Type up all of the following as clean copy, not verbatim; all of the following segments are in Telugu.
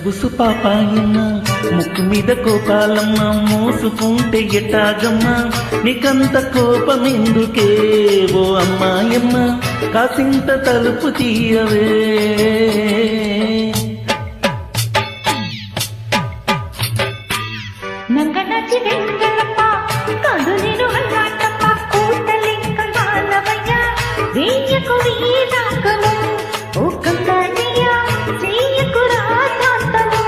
బుసుబుసు పాపాయమ్మ ముక్కు మీద కోపాలమ్మ మోసుకుంటే ఎట్టాగమ్మ నీకంత కోపమెందుకే ఓ అమ్మాయమ్మ కాసింత తలుపు తీయవే నంగనచి వెంగళప్ప కాదు నేను అల్లాటప్ప కూతలింక మాలవయ్య వేయకు వీరాకము ఓ కంగానియ చేయకు రాతాంతము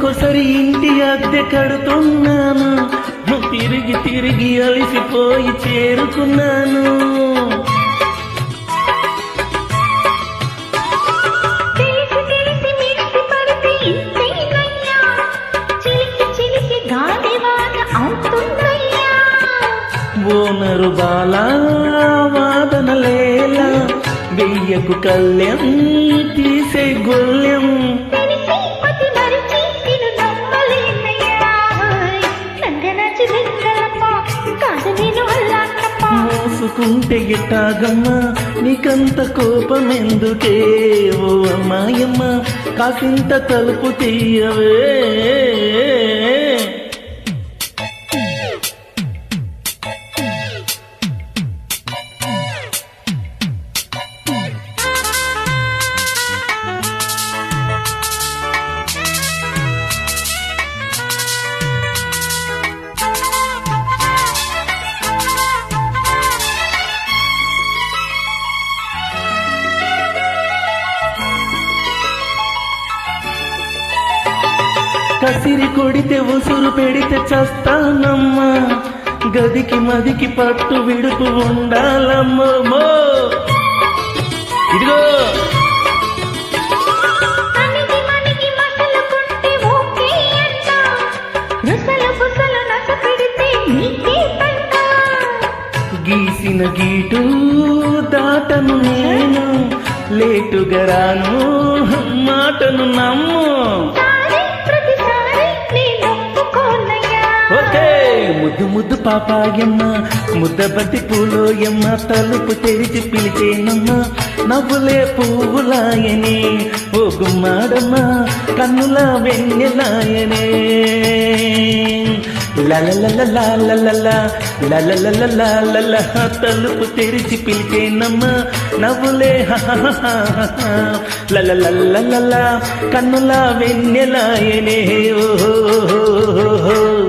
కొసరి ఇంటి అద్దె కడుతున్నాను తిరిగి తిరిగి అలిసిపోయి చేరుకున్నాను ఓనరు బాలా వాదన లేలా వెయ్యకు కళ్యాణ్ తీసే గొల్యం మోసుకుంటే ఎట్టాగమ్మా నీకంత కోపమెందుకే ఓ అమ్మాయమ్మ కాసింత తలుపు తీయవే కసిరి కొడితే ఉసురు పెడితే చస్తానమ్మా గదికి మదికి పట్టు విడుపు ఉండాలమ్మో ఇదిగో గీసిన గీటు దాటను నేను లేటుగా రాను మాటను నమ్ము ముద్దు ముద్దు పాపాయమ్మ ముద్దబట్టి పూలోయమ్మ తలుపు తెరిచి పిలిచేనమ్మ నవ్వులే పువ్వులాయనే ఓ గుమ్మాడమ్మ కన్నుల వెన్నెలాయనే లలలలలలలల తలుపు తెరిచి పిలిచేనమ్మ నవ్వులే లలలలలల కన్నుల వెన్నెలాయనే ఓ